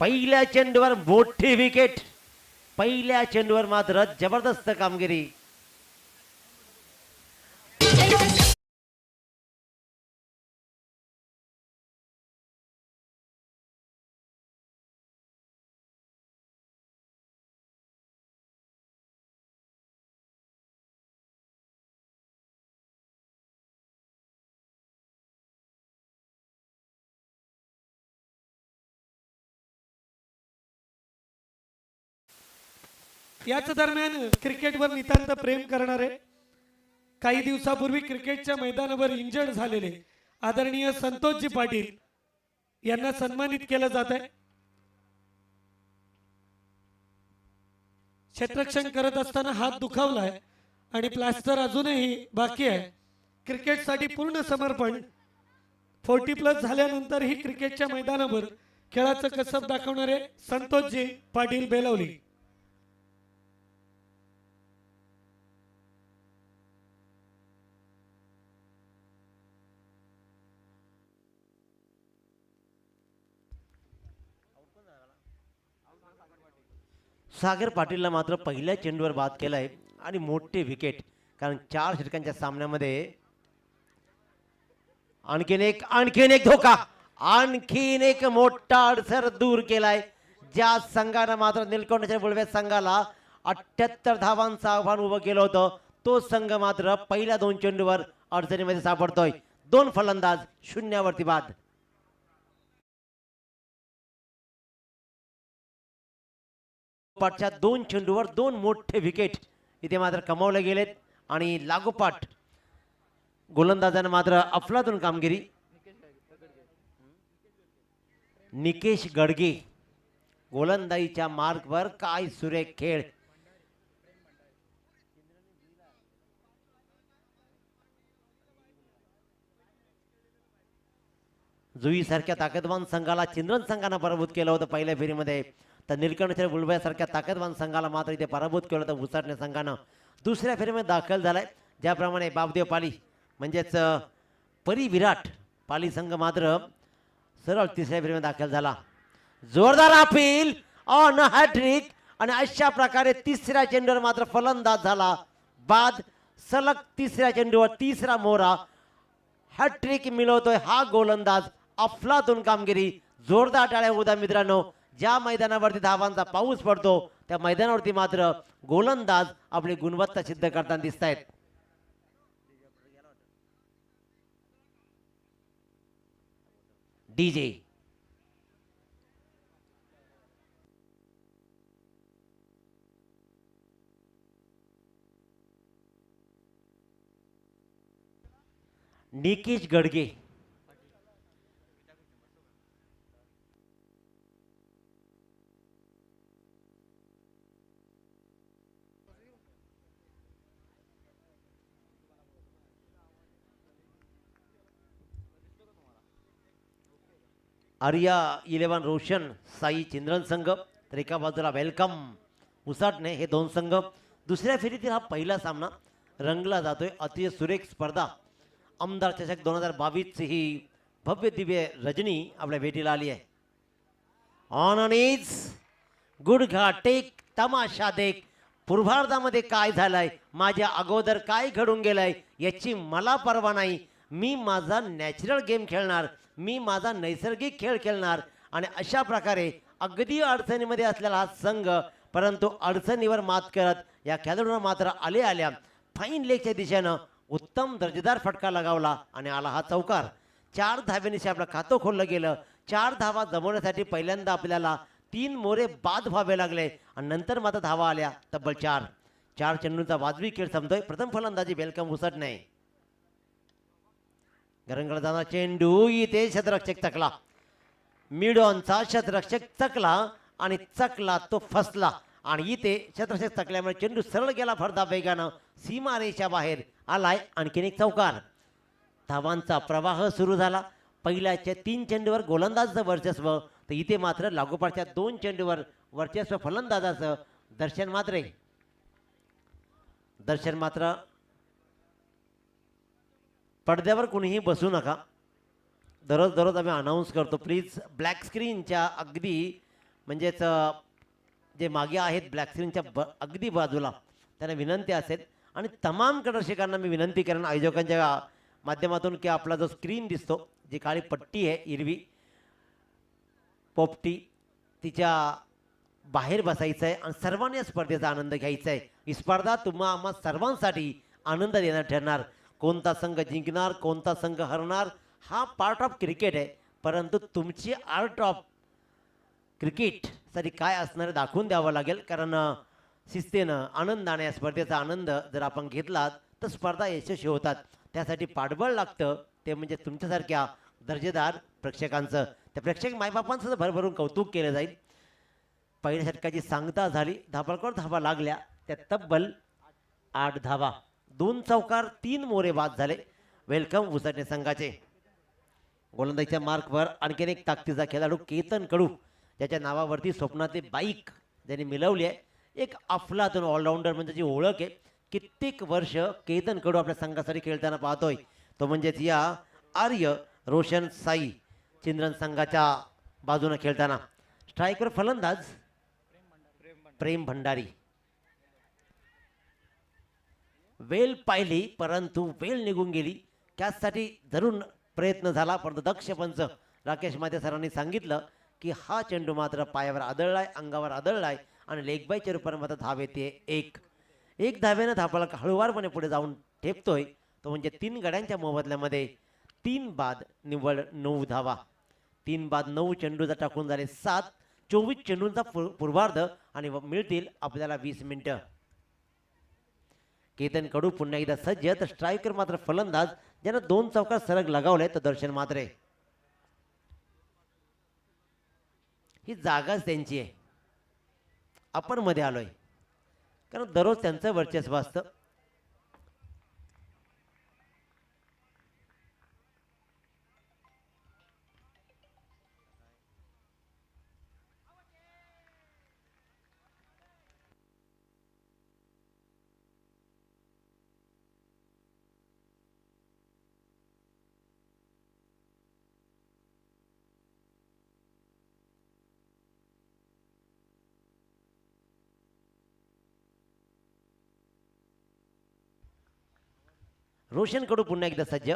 पहिल्या चेंडूवर मोठी विकेट. पहिल्या चेंडूवर मात्र जबरदस्त कामगिरी. याच दरम्यान क्रिकेटवर नितांत प्रेम करणारे काही दिवसापूर्वी क्रिकेटच्या मैदानावर इंजर्ड झालेले आदरणीय संतोषजी पाटील यांना सन्मानित केलं जात आहे. क्षेत्ररक्षण करत असताना हात दुखावलाय आणि प्लास्टर अजूनही बाकी आहे. क्रिकेटसाठी पूर्ण समर्पण 40+ झाल्यानंतरही क्रिकेटच्या मैदानावर खेळाचं कसब दाखवणारे संतोषजी पाटील बेलवली. सागर पाटीलला मात्र पहिल्या चेंडूवर बाद केलाय आणि मोठे विकेट. कारण 4 षटकांच्या सामन्यामध्ये आणखीन एक धोका, आणखीन एक मोठा अडसर दूर केलाय. ज्या संघानं मात्र निलकंठच्या बुलव्या संघाला 78 धावांचं आव्हान उभं केलं होतं, तो संघ मात्र पहिल्या 2 चेंडूवर अडचणीमध्ये सापडतोय. 2 फलंदाज शून्यावरती बाद. पाठच्या 2 चेंडूवर 2 मोठे विकेट इथे मात्र कमावले गेलेत आणि लागोपाठ गोलंदाजांना मात्र अफलातून कामगिरी. निकेश गडगे गोलंदाजीच्या मार्कवर, काय सुरेख खेळ. जुई सारख्या ताकदवान संघाला चिंद्रन संघानं पराभूत केलं होतं पहिल्या फेरीमध्ये, तर निलकंठच्या बुलब्यासारख्या ताकदवान संघाला मात्र इथे पराभूत केलं होतं उसाटणे संघानं. दुसऱ्या फेरीमध्ये दाखल झालाय. ज्याप्रमाणे बाबदेव पाली म्हणजेच परी विराट पाली संघ मात्र सरळ तिसऱ्या फेरीमध्ये दाखल झाला. जोरदार अपील ऑन हॅट्रिक आणि अशा प्रकारे तिसऱ्या चेंडूवर मात्र फलंदाज झाला बाद. सलग तिसऱ्या चेंडूवर तिसरा मोहरा. हॅट्रिक मिळवतोय हा गोलंदाज. अफलातून कामगिरी. जोरदार टाळ्या उद्या मित्रांनो. ज्या मैदानावरती धावांचा पाऊस पडतो त्या मैदानावरती मात्र गोलंदाज आपली गुणवत्ता सिद्ध करताना दिसत आहेत. डीजे निकेश गडगे आर्या 11 रोशन साई चिंद्रन संघ, तर एका बाजूला वेलकम उसाटणे. हे 2 संघ. दुसऱ्या फेरीतील हा पहिला सामना रंगला जातोय. अतिशय सुरेख स्पर्धा. आमदार चषक 2022 ची ही भव्य दिव्य रजनी आपल्या भेटीला आली आहे. On on is good take तमाशा देख. पूर्वार्धामध्ये काय झालंय, माझ्या अगोदर काय घडून गेलंय याची मला पर्वा नाही. मी माझा नॅचरल गेम खेळणार, मी माझा नैसर्गिक खेळ खेळणार. आणि अशा प्रकारे अगदी अडचणीमध्ये असलेला हा संघ, परंतु अडचणीवर मात करत या खेळाडूंना मात्र आल्या फाईन लेगच्या दिशेनं उत्तम दर्जेदार फटका लगावला आणि आला हा चौकार. 4 धाव्यांनी आपलं खातं खोललं गेलं. 4 धावा जमवण्यासाठी पहिल्यांदा आपल्याला 3 मोरे बाद व्हावे लागले आणि नंतर मात्र धावा आल्या तब्बल 4. 4 चेंडूंचा वाजवी खेळ संपतोय. प्रथम फलंदाजी वेलकम उसटणे. गरंगळ जाणार चेंडू इथे क्षेत्ररक्षक चकला. मिड ऑनचा क्षेत्ररक्षक चकला आणि चकला तो फसला आणि इथे क्षेत्ररक्षक चकल्यामुळे चेंडू सरळ गेला फरदा वेगानं. सीमारेषा बाहेर आलाय. आणखीन एक चौकार. धावांचा प्रवाह सुरू झाला. पहिल्याच्या 3 चेंडूवर गोलंदाजाचं वर्चस्व, तर इथे मात्र लागोपाठच्या 2 चेंडूवर वर्चस्व फलंदाजाचं. दर्शन मात्र पडद्यावर कुणीही बसू नका. दररोज आम्ही अनाऊन्स करतो. प्लीज ब्लॅक स्क्रीनच्या अगदी म्हणजेच जे मागे आहेत ब्लॅक स्क्रीनच्या अगदी बाजूला त्यांना विनंती असेल आणि तमाम दर्शकांना मी विनंती करेन आयोजकांच्या माध्यमातून की आपला जो स्क्रीन दिसतो जी काळी पट्टी आहे हिरवी पोपटी तिच्या बाहेर बसायचं आहे आणि सर्वांनी या स्पर्धेचा आनंद घ्यायचा आहे. ही स्पर्धा तुम्हा आम्हा सर्वांसाठी आनंद देणार ठरणार. कोणता संघ जिंकणार कोणता संघ हरणार हा पार्ट ऑफ क्रिकेट आहे, परंतु तुमची आर्ट ऑफ क्रिकेटसाठी काय असणार आहे दाखवून द्यावं लागेल. कारण शिस्तीनं आनंदाने या स्पर्धेचा आनंद जर आपण घेतलात तर स्पर्धा यशस्वी होतात. त्यासाठी पाठबळ लागतं, ते म्हणजे तुमच्यासारख्या दर्जेदार प्रेक्षकांचं. त्या प्रेक्षक मायबापांचं सुद्धा भरभरून कौतुक केलं जाईल. पहिल्या षटकाची सांगता झाली, धाबाळकर धाबा लागल्या, त्या तब्बल 8 धाबा, 2 चौकार 3 मोरे बाद झाले. वेलकम उसटणे संघाचे. गोलंदाजीच्या मार्कवर आणखीन एक ताकदीचा खेळाडू केतन कडू, ज्याच्या नावावरती स्वप्नातली बाईक ज्यांनी मिळवली आहे. एक अफलातून ऑलराऊंडर म्हणजे जी ओळख आहे, कित्येक वर्ष केतन कडू आपल्या संघासाठी खेळताना पाहतोय. तो म्हणजेच या आर्य रोशन साई चिंद्रन संघाच्या बाजूने खेळताना. स्ट्रायकर फलंदाज प्रेम भंडारी. वेळ पाहिली परंतु वेळ निघून गेली. त्यासाठी जरूर प्रयत्न झाला, परंतु दक्ष पंच राकेश माते सरांनी सांगितलं की हा चेंडू मात्र पायावर आदळलाय, अंगावर आदळलाय आणि लेग बायच्या रूपाने मात्र धाव येते. एक धावेनं धापाला हळूवारपणे पुढे जाऊन ठेपतोय. तो म्हणजे 3 गड्यांच्या मोबदल्यामध्ये 3 बाद निव्वळ 9 धावा. 3 बाद 9 चेंडू जर टाकून झाले 7, 24 चेंडूंचा पूर्वार्ध आणि मिळतील आपल्याला 20 मिनिटं. केतन कडू पुन्हा एकदा सज्ज, तर स्ट्रायकर मात्र फलंदाज ज्यानं 2 चौकार सरग लगावले तर दर्शन मात्रे. ही जागाच त्यांची आहे. आपण मध्ये आलोय कारण दररोज त्यांचं वर्चस्व असतं. रोशन कडू पुन्हा एकदा सज्ज.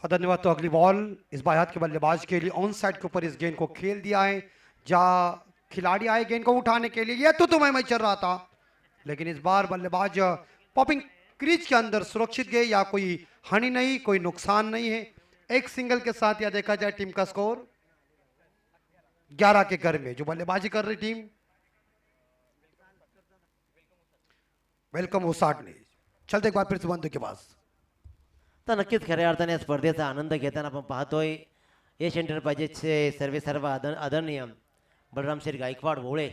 हाँ धन्यवाद. तो अगली बॉल इस बार हाथ के बल्लेबाज के लिए ऑन साइड के ऊपर इस गेंद को खेल दिया है. जहाँ खिलाड़ी आए गेंद को उठाने के लिए, यह तो मैं चल रहा था, लेकिन इस बार बल्लेबाज पॉपिंग क्रीज के अंदर सुरक्षित गए. या कोई हानि नहीं, कोई नुकसान नहीं है. एक सिंगल के साथ यह देखा जाए टीम का स्कोर 11 के घर में जो बल्लेबाजी कर रही टीम वेलकम उसाट ने. चलते एक बार फिर से बंधु के पास. तर नक्कीच खऱ्या अर्थाने या स्पर्धेचा आनंद घेताना आपण पाहतोय यश एंटरप्राइजेसचे सर्व आदरणीय बलराम शेठ गायकवाड भोळे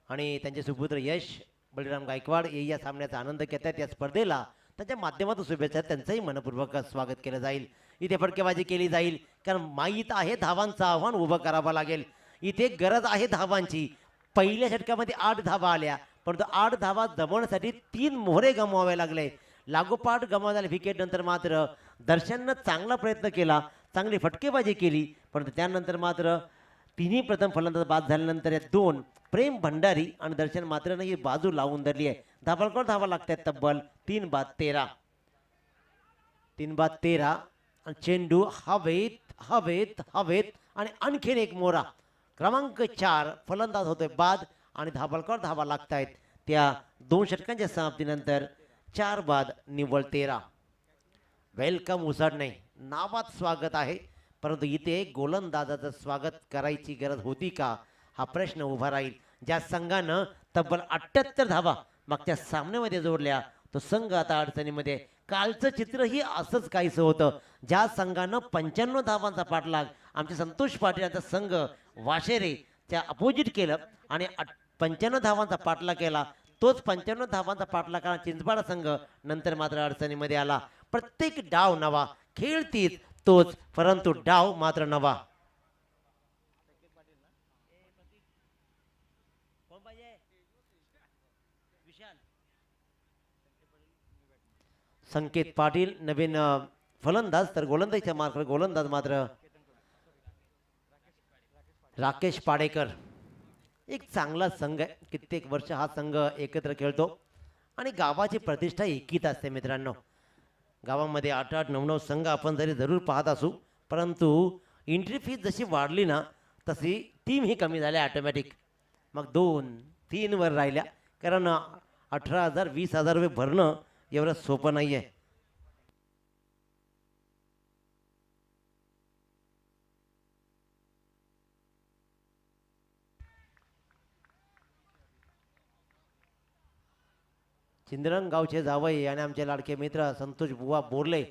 आणि त्यांचे सुपुत्र यश बलराम गायकवाड हे या सामन्याचा आनंद घेत आहेत. या स्पर्धेला त्यांच्या माध्यमातून शुभेच्छा, त्यांचंही मनपूर्वक स्वागत केलं जाईल. इथे फटकेबाजी केली जाईल कारण माहीत आहे धावांचं आव्हान उभं करावं लागेल. इथे गरज आहे धावांची. पहिल्या षटकामध्ये 8 धावा आल्या, परंतु 8 धावा जमवण्यासाठी 3 मोहरे गमवावे लागले. लागोपाठ गमावलेल्या विकेट नंतर मात्र दर्शननं चांगला प्रयत्न केला, चांगली फटकेबाजी केली, परंतु त्यानंतर मात्र तिन्ही प्रथम फलंदाज बाद झाल्यानंतर या 2 प्रेम भंडारी आणि दर्शन मात्रनं ही बाजू लावून धरली आहे. धाबाळकर धावा लागतात तब्बल 3 बाद 13. 3 बाद 13 आणि चेंडू हवेत हवेत हवेत आणि आणखीन एक मोरा. क्रमांक 4 फलंदाज होतोय बाद आणि धाबाळकर धावा लागतायत. त्या 2 षटकांच्या समाप्तीनंतर 4 बाद निव्वळ 13. वेलकम उसाटणे नावात स्वागत आहे, परंतु इथे गोलंदाजाचं स्वागत करायची गरज होती का हा प्रश्न उभा राहील. ज्या संघानं तब्बल 78 धावा मागच्या सामन्यामध्ये जोडल्या तो संघ आता अडचणीमध्ये कालचं चित्रही असंच काहीसं होतं. ज्या संघानं 95 धावांचा पाठलाग आमचे संतोष पाटील यांचा संघ वाशेरे त्या अपोजिट केलं आणि 95 धावांचा पाठलाग केला, तोच 95 धावांचा पाठलाग करणारा चिंचपाडा संघ नंतर मात्र अडचणीमध्ये आला. प्रत्येक डाव नवा, खेळ तीच तोच, परंतु डाव मात्र नवा. संकेत पाटील नवीन फलंदाज, तर गोलंदाजीच्या मार्फत गोलंदाज मात्र राकेश पाडेकर. एक चांगला संघ आहे, कित्येक वर्ष हा संघ एकत्र खेळतो आणि गावाची प्रतिष्ठा एकीत असते. मित्रांनो, गावामध्ये 8-8, 9-9 संघ आपण जरी जरूर पाहत असू, परंतु एंट्री फीज जशी वाढली ना तशी टीम ही कमी झाल्या ऑटोमॅटिक. मग 2-3 वर राहिल्या, कारण 18,000 20,000 रुपये भरणं एवढं सोपं नाही आहे. चिंद्रन गावचे जावई आणि आमचे लाडके मित्र संतोष बुवा बोरले,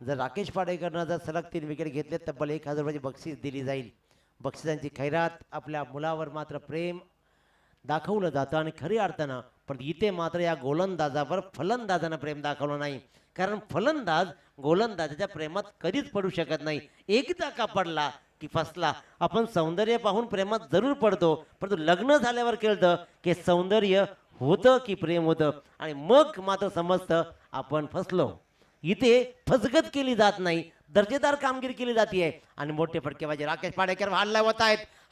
जर राकेश पाडेकरनं जर सलग 3 विकेट घेतले तब्बल 1,000 रुपयाची बक्षीस दिली जाईल. बक्षिसांची खैरात. आपल्या मुलावर मात्र प्रेम दाखवलं जातं आणि खरी अर्थानं, पण इथे मात्र या गोलंदाजावर फलंदाजानं प्रेम दाखवलं नाही, कारण फलंदाज गोलंदाजाच्या प्रेमात कधीच पडू शकत नाही. एकदा का पडला की फसला. आपण सौंदर्य पाहून प्रेमात जरूर पडतो, परंतु लग्न झाल्यावर कळतं की सौंदर्य होतं की प्रेम होतं, आणि मग मात्र समजतं आपण फसलो. इथे फसगत केली जात नाही, दर्जेदार कामगिरी केली जाते आणि मोठे फटकेबाजी राकेश पाडेकर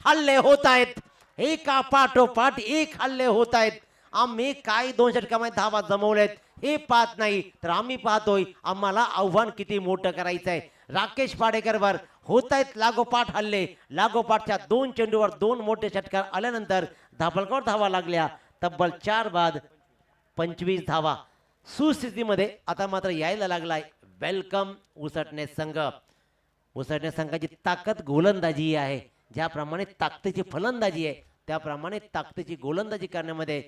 हल्ले होत आहेत. एका पाठोपाठ एक हल्ले होत आहेत. आम्ही काय 2 षटकामध्ये धावा जमवल्यात हे पाहत नाही, तर आम्ही पाहतोय आम्हाला आव्हान किती मोठं करायचं आहे. राकेश पाडेकरवर होत आहेत लागोपाठ हल्ले. लागोपाठच्या 2 चेंडूवर 2 मोठे षटकार आल्यानंतर धाबळकोट धावा लागल्या. तब्बल 4 बाद 25 धावा सुस्थितीमध्ये आता मात्र यायला लागलाय. वेलकम उसटणे संघ. उसटणे संघाची ताकद गोलंदाजी आहे. ज्याप्रमाणे ताकदीची फलंदाजी आहे, त्याप्रमाणे ताकदीची गोलंदाजी करण्यामध्ये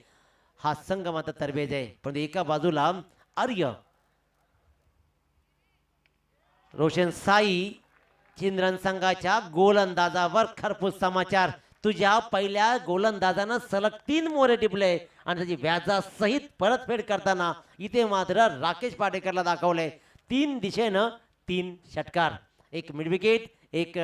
हा संघ मात्र तरबेज आहे. पण एका बाजूला आर्य रोशन साई चिंद्रन संघाच्या गोलंदाजावर खरपूस समाचार. तुझ्या पहिल्या गोलंदाजानं सलग 3 मोरे टिपले आणि त्याची व्याजासहित परतफेड करताना इथे मात्र राकेश पाडेकरला दाखवले 3 दिशेनं 3 षटकार, एक मिड विकेट, एक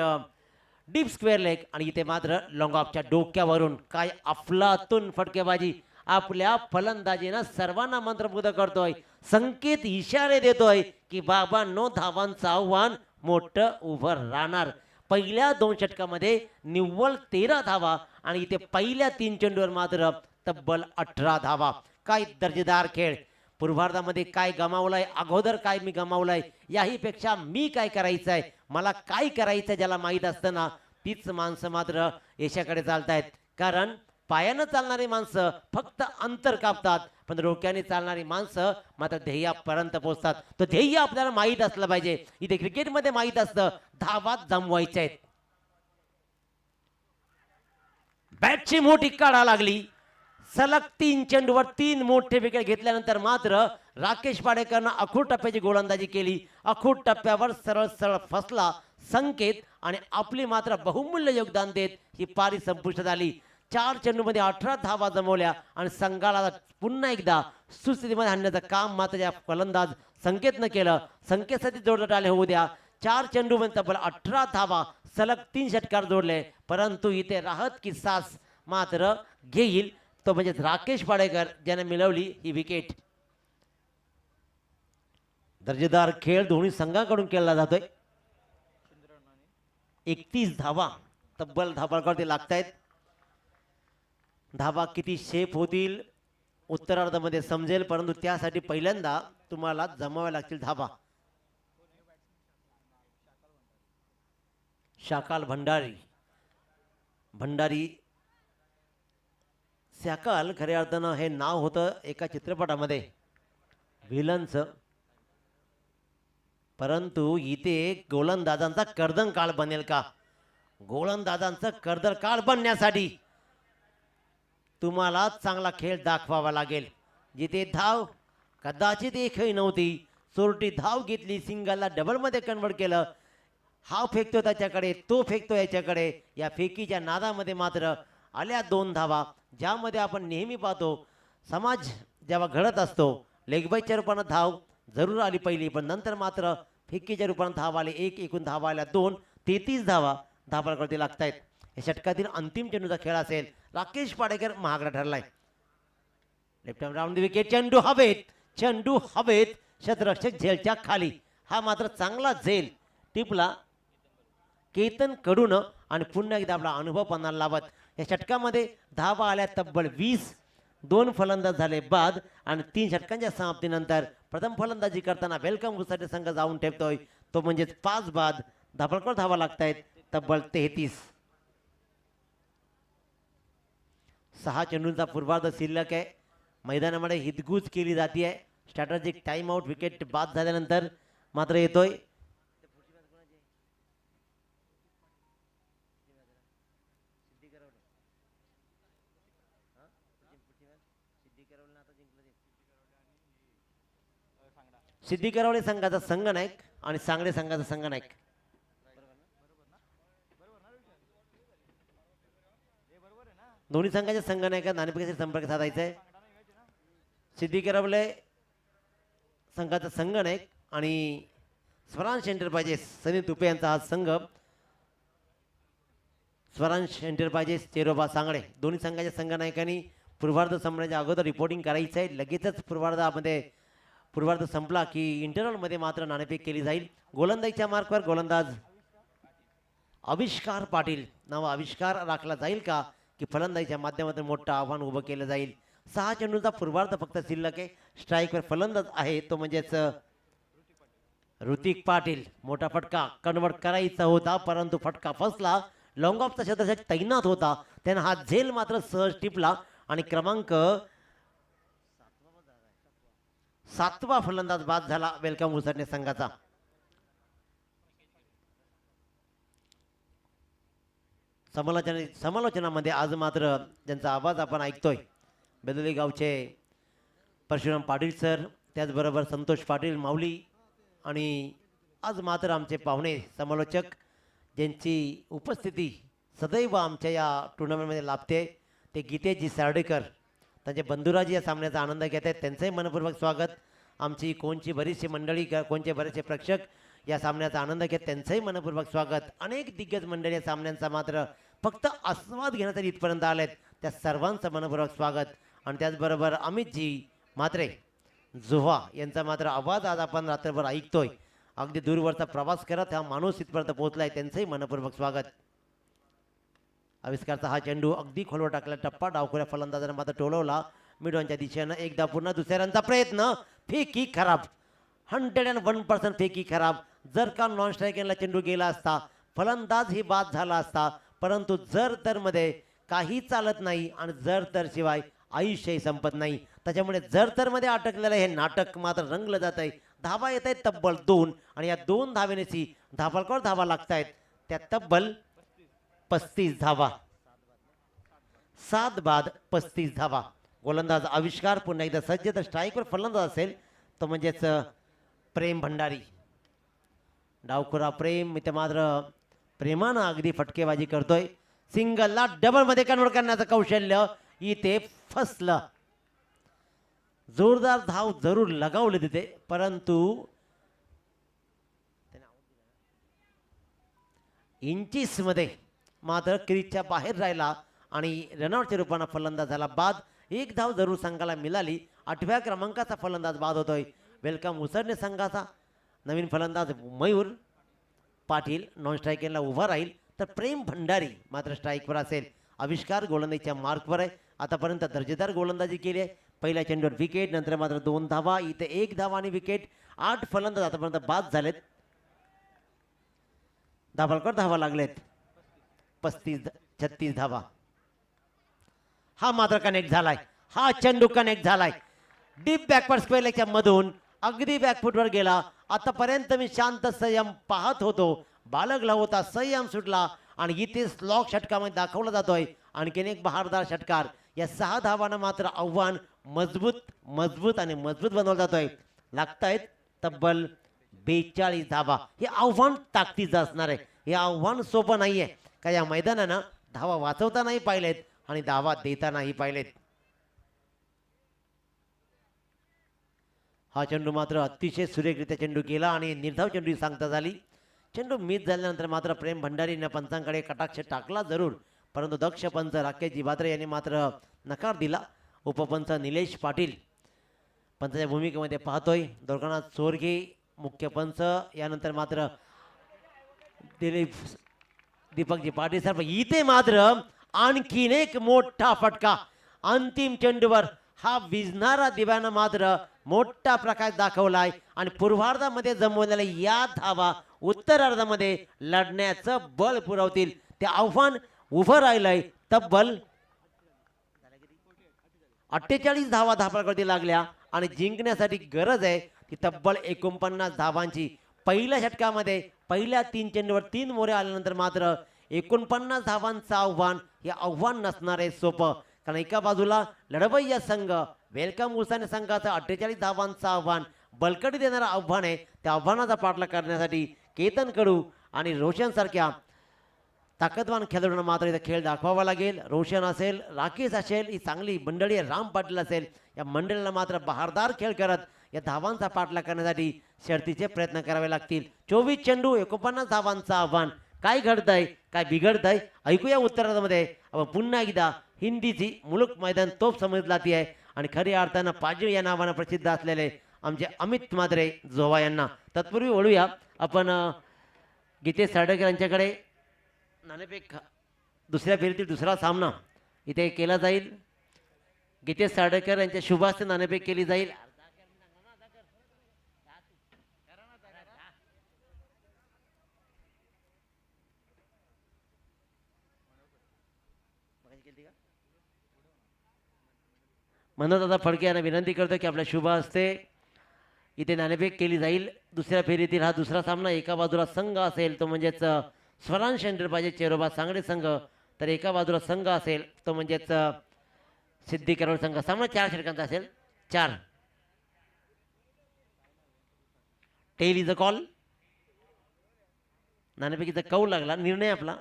डीप स्क्वेअर लेग आणि इथे मात्र लॉंग ऑफच्या डोक्यावरून काय अफलातून फटकेबाजी. आपल्या फलंदाजीनं सर्वांना मंत्रमुग्ध करतोय, संकेत इशारे देतोय की बाबांनो धावांचं आव्हान मोठं उभं राहणार. पहिल्या 2 षटकामध्ये निव्वळ 13 धावा आणि इथे पहिल्या 3 चेंडूवर मात्र तब्बल 18 धावा. काय दर्जेदार खेळ. पूर्वार्धामध्ये काय गमावलंय, अगोदर काय मी गमावलंय, याही पेक्षा मी काय करायचं आहे, मला काय करायचं आहे, ज्याला माहीत असताना तीच माणसं मात्र यशाकडे चालतायत. कारण पायानं चालणारी माणसं फक्त अंतर कापतात, पण डोक्याने चालणारी माणसं मात्र ध्येयापर्यंत पोहोचतात. तो ध्येय आपल्याला माहीत असलं पाहिजे. इथे क्रिकेटमध्ये माहीत असतं धावा जमवायच्या आहेत. बॅटची मोठी काढा लागली. सलग 3 चेंडूवर 3 मोठे विकेट घेतल्यानंतर मात्र राकेश पाडेकरनं अखूट टप्प्याची गोलंदाजी केली. अखूट टप्प्यावर सरळ सरळ फसला संकेत आणि आपली मात्र बहुमूल्य योगदान देत ही पारी संपुष्टात आली. 4 चेंडूमध्ये 18 धावा जमवल्या आणि संघाला पुन्हा एकदा सुस्थितीमध्ये आणण्याचं काम मात्र या फलंदाज संकेतनं केलं. संकेतसाठी जोडत आले होऊ द्या. 4 चेंडूमध्ये तब्बल 18 धावा, सलग 3 षटकार जोडले, परंतु इथे राहत की सास मात्र घेईल तो म्हणजे राकेश पाडेकर, ज्याने मिळवली ही विकेट. दर्जेदार खेळ दोन्ही संघाकडून केला जातोय. 31 धावा तब्बल धाबांवरती लागतायत. धावा किती शेप होतील उत्तरार्धामध्ये समजेल, परंतु त्यासाठी पहिल्यांदा तुम्हाला जमाव्या लागतील धावा. शाकाल भंडारी शाकाल खऱ्या अर्थानं हे नाव होतं एका चित्रपटामध्ये व्हिलनचं, परंतु इथे गोलंदाजांचा कर्दन काळ बनेल का? गोलंदाजांचा कर्दन काळ बनण्यासाठी तुम्हाला चांगला खेळ दाखवावा लागेल. जिथे धाव कदाचित एकही नव्हती, चोरटी धाव घेतली, सिंगलला डबलमध्ये कन्वर्ट केलं. हा फेकतो त्याच्याकडे, तो फेकतो याच्याकडे. या फेकीच्या नादामध्ये मात्र आल्या 2 धावा, ज्यामध्ये आपण नेहमी पाहतो समाज जेव्हा घडत असतो लेगबाईच्या रूपानं धाव जरूर आली पहिली, पण नंतर मात्र फेकीच्या रूपानं धाव आले 1, एकूण धावा आल्या 2. 33 धावा धाबाळकडे लागतायत. या षटकातील अंतिम चेंडूचा खेळ असेल. राकेश पाडेकर महागडा ठरलाय. Left hand round the wicket, चेंडू हवेत, चेंडू हवेत, शतरक्षक झेलच्या खाली. हा मात्र चांगला झेल टिपला केतन कडून आणि पुन्हा एकदा आपला अनुभव पणाला लावत या षटकामध्ये धावा आल्या तब्बल 20. 2 फलंदाज झाले बाद आणि 3 षटकांच्या समाप्तीनंतर प्रथम फलंदाजी करताना वेलकम गुजराती संघ जाऊन ठेवतोय तो म्हणजेच 5 बाद. धाबाळकर धावा लागतायत तब्बल 33. 6 चेंडूंचा पूर्वार्ध शिल्लक आहे. मैदानामध्ये हितगुज केली जाते. स्ट्रॅटेजिक टाइम आउट विकेट बाद झाल्यानंतर मात्र येतोय. सिद्धी करवळे संघाचा संघनायक आणि सांगडे संघाचा संघनायक. दोन्ही संघाच्या संघनायका नाणेफेकीशी संपर्क साधायचा आहे. सिद्धी करवळे संघाचा संघनायक आणि स्वरांश एंटरप्राइजेस सनी तुपे यांचा हा संघ. स्वरांश एंटरप्राइजेस चेरोबा सांगडे दोन्ही संघाच्या संघनायकांनी पूर्वार्ध संपण्याच्या अगोदर रिपोर्टिंग करायचं आहे. लगेचच पूर्वार्ध संपला की इंटरव्हलमध्ये मात्र नाणेफेक केली जाईल. गोलंदाजीच्या मार्कवर गोलंदाज आविष्कार पाटील. नाव आविष्कार राखला जाईल का की फलंदाजीच्या माध्यमातून मोठं आव्हान उभं केलं जाईल. 6 चेंडूंचा पूर्वार्ध फक्त शिल्लक आहे. स्ट्राईकवर फलंदाज आहे तो म्हणजेच ऋतिक पाटील. मोठा फटका कन्वर्ट करायचा होता परंतु फटका फसला. लॉंग ऑफचा क्षेत्ररक्षक तैनात होता, त्यानं हा झेल मात्र सहज टिपला आणि क्रमांक 7वा फलंदाज बाद झाला वेलकम उसरणे संघाचा. समालोचनामध्ये आज मात्र ज्यांचा आवाज आपण ऐकतोय बेदोली गावचे परशुराम पाटील सर, त्याचबरोबर संतोष पाटील माऊली आणि आज मात्र आमचे पाहुणे समालोचक ज्यांची उपस्थिती सदैव आमच्या या टुर्नामेंटमध्ये लाभते ते गीतेजी सार्डेकर. त्यांचे बंधुराजी या सामन्याचा आनंद घेत आहेत, त्यांचंही मनपूर्वक स्वागत. आमची कोणची बरीचशी मंडळी कोणचे बरेचसे प्रेक्षक या सामन्याचा आनंद घेत त्यांचंही मनपूर्वक स्वागत. अनेक दिग्गज मंडळी या सामन्यांचा मात्र फक्त आस्वाद घेण्यासाठी इथपर्यंत आलेत, त्या सर्वांचं मनपूर्वक स्वागत. आणि त्याचबरोबर अमितजी म्हात्रे जोहा यांचा मात्र आवाज आज आपण रात्रभर ऐकतोय. अगदी दूरवरचा प्रवास करत हा माणूस इथपर्यंत पोहोचलाय, त्यांचंही मनपूर्वक स्वागत. आविष्कारचा हा चेंडू अगदी खोलवर टाकला टप्पा डावखोऱ्या फलंदाजाने मात्र टोलवला मिडॉनच्या दिशेनं. एकदा पुन्हा दुसऱ्यांचा प्रयत्न, फेकी खराब. 101% फेकी खराब. जर का नॉन स्ट्रायकरला चेंडू गेला असता फलंदाज ही बाद झाला असता, परंतु जर तर मध्ये काही चालत नाही आणि जर तर शिवाय आयुष्यही संपत नाही. त्याच्यामुळे जर तर मध्ये अटकलेलं हे नाटक मात्र रंगलं जात आहे. धावा येत आहेत तब्बल 2 आणि या 2 धावेनेची धाबाळकर धावा लागतायत त्या तब्बल 35 धावा. 7 बाद 35 धावा. गोलंदाज आविष्कार पुन्हा एकदा सज्ज. तर स्ट्राईकवर फलंदाज असेल तो म्हणजेच प्रेम भंडारी. डावखुरा प्रेम इथे मात्र प्रेमानं अगदी फटकेबाजी करतोय. सिंगलला डबलमध्ये कन्वर्ट करण्याचं कौशल्य इथे फसलं. जोरदार धाव जरूर लगावले तिथे, परंतु इंचीस मध्ये मात्र क्रीजच्या बाहेर राहिला आणि रनआउटच्या रूपानं फलंदाज झाला बाद. 1 धाव जरूर संघाला मिळाली. 8व्या क्रमांकाचा फलंदाज बाद होतोय वेलकम उसरणे संघाचा. नवीन फलंदाज मयूर पाटील नॉन स्ट्रायकिंगला उभा राहील, तर प्रेम भंडारी मात्र स्ट्राईकवर असेल. आविष्कार गोलंदाजीच्या मार्कवर आहे. आतापर्यंत दर्जेदार गोलंदाजी केली आहे. पहिल्या चेंडूवर विकेट, नंतर मात्र 2 धावा, इथे 1 धावा आणि विकेट. 8 फलंदाज आतापर्यंत बाद झालेत. धाबाळकर धावा लागलेत 35-36 धावा. हा मात्र कनेक्ट झालाय. हा चेंडू कनेक्ट झालाय डीप बॅकवर्ड स्क्वेअर लेगच्या मधून अगदी बॅकफुटवर गेला. आतापर्यंत मी शांत संयम पाहत होतो, बाळगला होता, संयम सुटला आणि इथे स्लॉक षटकामध्ये दाखवला जातोय आणखीन एक बहारदार षटकार. या 6 धावांना मात्र आव्हान मजबूत आणि मजबूत बनवलं जातोय. लागतायत तब्बल 42 धावा. हे आव्हान ताकदीचं असणार आहे. हे आव्हान सोपं नाहीये का या मैदानानं धावा वाचवता नाही पाहिलेत आणि धावा देता नाही पाहिलेत. हा चेंडू मात्र अतिशय सुरेखरित्या चेंडू केला आणि निर्धाव चेंडू सांगता झाली. चेंडू मिस झाल्यानंतर मात्र प्रेम भंडारीने पंचांकडे कटाक्ष टाकला जरूर, परंतु दक्ष पंच राकेश जिभात्रे यांनी मात्र नकार दिला. उपपंच निलेश पाटील पंचाच्या भूमिकेमध्ये पाहतोय. दोरकानाथ चोरगे मुख्य पंच, यानंतर मात्र दीपकजी पाटील सर. इथे मात्र आणखीन एक मोठा फटका अंतिम चेंडूवर. हा विझणारा दिव्यानं मात्र मोठा प्रकाश दाखवलाय आणि पूर्वार्धामध्ये जमवलेल्या या धावा उत्तरार्धामध्ये लढण्याचं बळ पुरवतील. ते आव्हान उभं राहिलंय. तब्बल 48 धावा धापडकरती लागल्या आणि जिंकण्यासाठी गरज आहे ती तब्बल 49 धावांची. पहिल्या षटकामध्ये पहिल्या 3 चेंडूवर 3 मोरे आल्यानंतर मात्र 49 धावांचं आव्हान हे आव्हान नसणार आहे सोपं, कारण एका बाजूला लढवय्या संघ वेलकम उसाने संघाचं 48 धावांचं आव्हान बलकटी देणारं आव्हान आहे. त्या आव्हानाचा पाठलाग करण्यासाठी केतन कडू आणि रोशन सारख्या ताकदवान खेळाडूंना मात्र इथं खेळ दाखवावा लागेल. रोशन असेल, राकेश असेल, ही चांगली मंडळी आहे, राम पाटील असेल, या मंडळीला मात्र बहारदार खेळ करत या धावांचा पाठलाग करण्यासाठी शर्तीचे प्रयत्न करावे लागतील. 24 चेंडू 49 धावांचं आव्हान. काय घडतंय, काय बिघडतंय, ऐकूया उत्तरामध्ये. आपण पुन्हा एकदा हिंदीची मुलुक मैदान तोप समजली जाते आहे आणि खऱ्या अर्थानं पाजीव या नावानं प्रसिद्ध असलेले आमचे अमित मात्रे जोवा यांना. तत्पूर्वी वळूया आपण गीतेश साडकर यांच्याकडे. नाणेफेक दुसऱ्या फेरीतील दुसरा सामना इथे केला जाईल. गीतेश साडकर यांच्या शुभास्ते नाणेफेक केली जाईल. मनोजदादा फडके यांना विनंती करतो की आपल्या शुभ हस्ते इथे नाणेफेक केली जाईल. दुसऱ्या फेरीतील हा दुसरा सामना. एका बाजूला संघ असेल तो म्हणजेच स्वरांश पाहिजे चेरोबा सांगडे संघ, तर एका बाजूला संघ असेल तो म्हणजेच सिद्धी करोड संघ. सामना 4 षटकांचा असेल. 4 टेल इज अ कॉल. नाणेफेकीचा कौल लागला. निर्णय आपला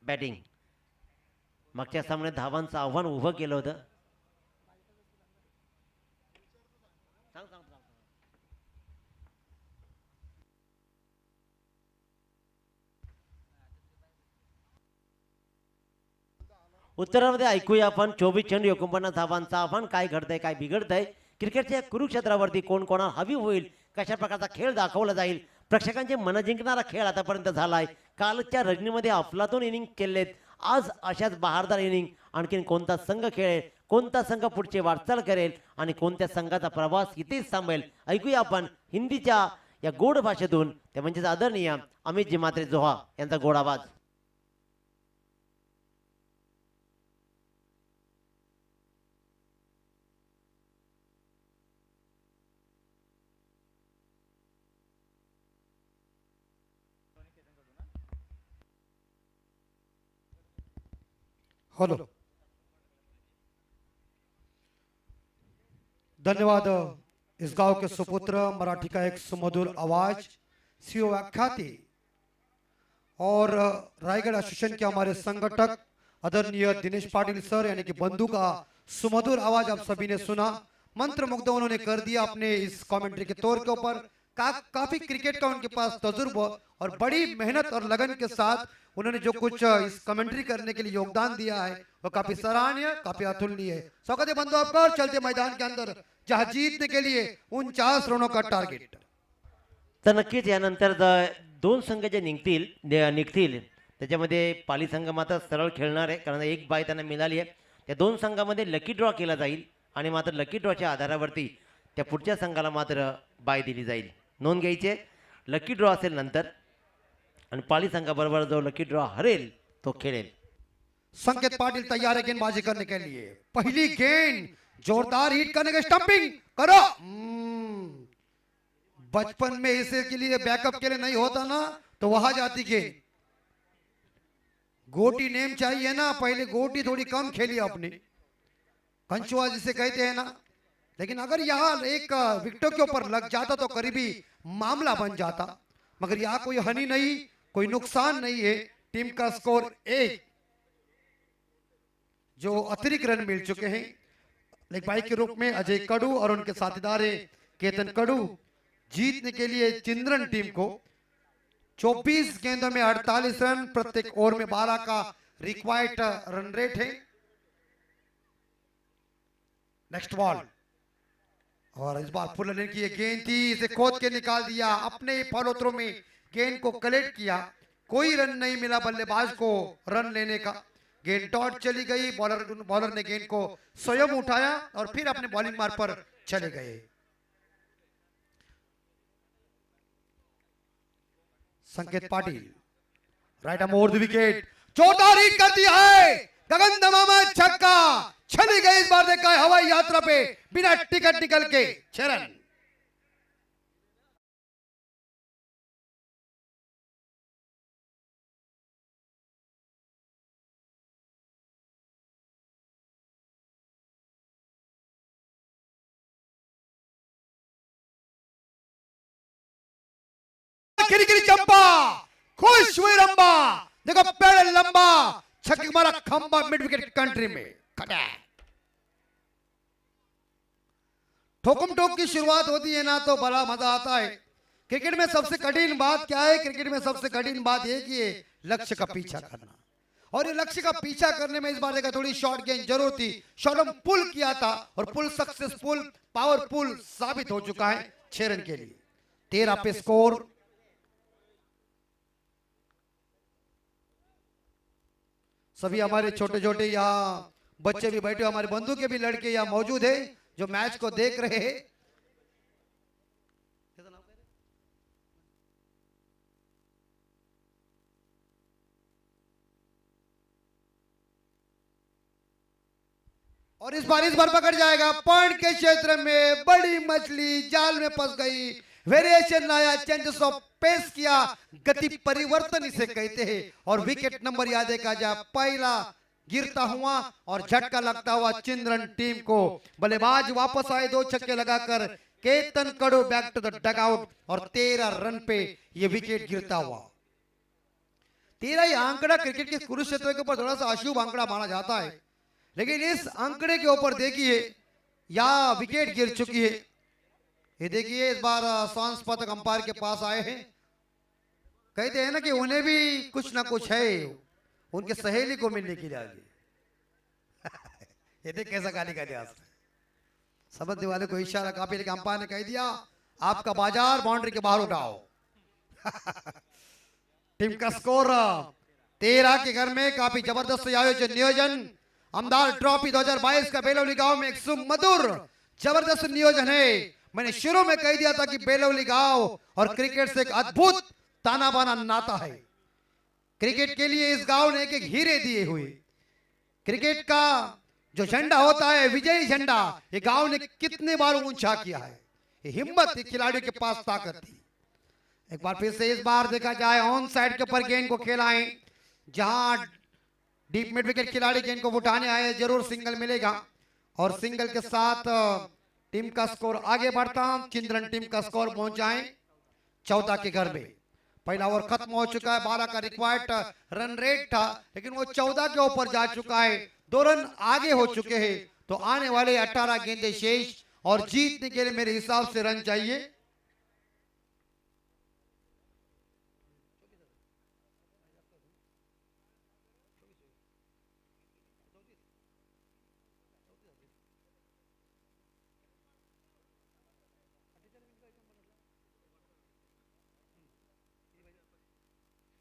बॅटिंग. मागच्या सामन्यात धावांचं आव्हान उभं केलं होतं. उत्तरामध्ये ऐकूया आपण 24 चेंडू 49 धावांचं आव्हान. काय घडतंय, काय बिघडतंय, क्रिकेटच्या कुरुक्षेत्रावरती कोण कोणाला हवी होईल, कशा प्रकारचा खेळ दाखवला जाईल. प्रेक्षकांचे मन जिंकणारा खेळ आतापर्यंत झालाय. कालच्या रजनीमध्ये अफलातून इनिंग केलेत. आज अशाच बहारदार इनिंग. आणखीन कोणता संघ खेळेल, कोणता संघ पुढचे वाटचाल करेल आणि कोणत्या संघाचा प्रवास इथेच थांबेल, ऐकूया आपण हिंदीच्या या गोड भाषेतून. ते म्हणजेच आदरणीय अमितजी मात्रे जोहा यांचा गोड आवाज. हेलो, धन्यवाद इस गांव के सुपुत्र, मराठी का एक सुमधुर आवाज, सीओ व्याख्याति और रायगढ़ एसोसिएशन के हमारे संगठक आदरणीय दिनेश पाटिल सर, यानी कि बंधु का सुमधुर आवाज आप सभी ने सुना. मंत्र मुग्ध उन्होंने कर दिया अपने इस कमेंट्री के तौर के ऊपर. काफी क्रिकेट का उनके पास तजुर्बा और बड़ी मेहनत और लगन के साथ उन्होंने जो कुछ इस कमेंट्री करने के लिए योगदान दिया है वो काफी सराहनीय, काफी अतुलनीय है. स्वागत है बंधु आपका. और चलते मैदान के अंदर जहां जीतने के लिए 49 रनों का टारगेट. तर नक्कीच यानंतर 2 संघ जे निघतील त्याच्यामध्ये पाली संघ मात्र सरळ खेळणार आहे, कारण एक बाय त्यांना मिळाली आहे. त्या 2 संघामध्ये लकी ड्रॉ केला जाईल आणि मात्र लकी ड्रॉच्या आधारावरती त्या पुढच्या संघाला मात्र बाय दिली जाईल. नोंद घ्यायचे, लकी ड्रॉ असेल नंतर आणि पाली संघाबरोबर जो लकी ड्रॉ हरेल तो खेळेल. संकेत पाटिल तैयार है गेंदबाजी करने के लिए. पहली गेंद जोरदार हिट करने के, स्टंपिंग करो. बचपन में इसे के लिए बैकअप के लिए नहीं होता ना तो वहां जाती गेंद. गोटी नेम चाहिए ना, पहले गोटी थोड़ी कम खेली अपनी. कंचुआ जिसे कहते हैं ना, लेकिन अगर यहाँ एक विकेटों के ऊपर लग जाता तो करीबी मामला बन जाता, मगर यहाँ कोई हानि नहीं, कोई नुकसान नहीं है। टीम का स्कोर 1, जो अतिरिक्त रन मिल चुके हैं लेग बाई के रूप में अजय कड़ू और उनके साथीदार केतन कड़ू जीतने के लिए चिंद्रन टीम को 24 गेंदों में 48 रन, प्रत्येक ओवर में 12 का रिक्वायर्ड रन रेट है। नेक्स्ट बॉल, और इस बार फुल रन की ये गेंद थी, इसे खोद के निकाल दिया, अपने फॉलो थ्रो में गेंद को कलेक्ट किया, कोई रन नहीं मिला बल्लेबाज को रन लेने का। गेंद डॉट चली गई, बॉलर ने गेंद को स्वयं उठाया और फिर अपने बॉलिंग मार्ग पर चले गए। संकेत Patil right arm over the wicket, चौथा रीड कर दिया है, गगन दमामा छक्का, चली गई इस बार देखा है हवाई यात्रा पे बिना टिकट निकल के 6 रन। गिरी चंपा, खुश हुई रंबा, देखो पैर लंबा, छक्के मारा खंबा मिड विकेट कंट्री में। ठोकम ठोक की शुरुआत होती है ना तो बड़ा मजा आता है। क्रिकेट में सबसे कठिन बात क्या है? क्रिकेट में सबसे कठिन बात यह कि लक्ष्य का पीछा करना, और ये लक्ष्य का पीछा करने में इस बार देखा थोड़ी शॉर्ट गेंद जरूर थी, शॉर्ट हम पुल किया था और पुल सक्सेसफुल, पावरफुल साबित हो चुका है 6 रन के लिए। 13 पे स्कोर। सभी हमारे छोटे छोटे यहाँ बच्चे भी बैठे, हमारे बंधु के भी लड़के यहाँ मौजूद है जो मैच को देख रहे हैं। और इस बार पकड़ जाएगा, पॉइंट के क्षेत्र में बड़ी मछली जाल में फंस गई, वेरिएशन लाया, चेंजेस ऑफ पेस किया, गति परिवर्तन इसे कहते हैं। और विकेट नंबर याद देखा जाए, पहला गिरता हुआ और झटका लगता हुआ चिंद्रन टीम को। बल्लेबाज वापस आए 2 छक्के लगाकर, Ketan Kadu back to the dugout और 13 रन पे ये विकेट गिरता हुआ। 13 ये आंकड़ा क्रिकेट के कुरुक्षेत्र के ऊपर थोड़ा सा अशुभ आंकड़ा माना जाता है, लेकिन इस आंकड़े के ऊपर देखिए यहाँ विकेट गिर चुकी है। ये देखिए इस बार सांस्पतक अंपायर के पास आए हैं, कहते हैं ना कि उन्हें भी कुछ ना कुछ है उनके सहेली को मिलने के लिए आगे। ये देख कैसा गाली का लिहाज समझने वाले को इशारा, काफी अंपायर ने कह दिया आपका बाजार बाउंड्री के बाहर उठाओ। टीम का स्कोर 13 के घर में काफी जबरदस्त आयोजन नियोजन। अमदार ट्रॉफी 2022 का बेलौली गांव में एक सुमधुर जबरदस्त नियोजन है। मैंने शुरू में कह दिया था कि बेलौली गांव और क्रिकेट से एक अद्भुत ताना बाना नाता है। क्रिकेट के लिए इस गांव ने एक हीरे दिए हुए, क्रिकेट का जो झंडा होता है विजयी झंडा, ये गांव ने कितने बार ऊंचा किया है। ये हिम्मत खिलाड़ियों के पास ताकत थी। एक बार फिर से इस बार देखा जाए ऑन साइड के ऊपर गेंद को खेलाएं, जहां डीप मिड विकेट खिलाड़ी गेंद को उठाने आए, जरूर सिंगल मिलेगा और सिंगल के साथ टीम का स्कोर आगे बढ़ता। चिंद्रन टीम का स्कोर पहुंचाएं 14 के घर में। पहला ओवर खत्म हो चुका है, 12 का रिक्वायर्ड रन रेट था, लेकिन वो 14 के ऊपर जा चुका है, 2 रन आगे हो चुके हैं। तो आने वाले 18 गेंदे शेष और जीतने के लिए मेरे हिसाब से रन चाहिए।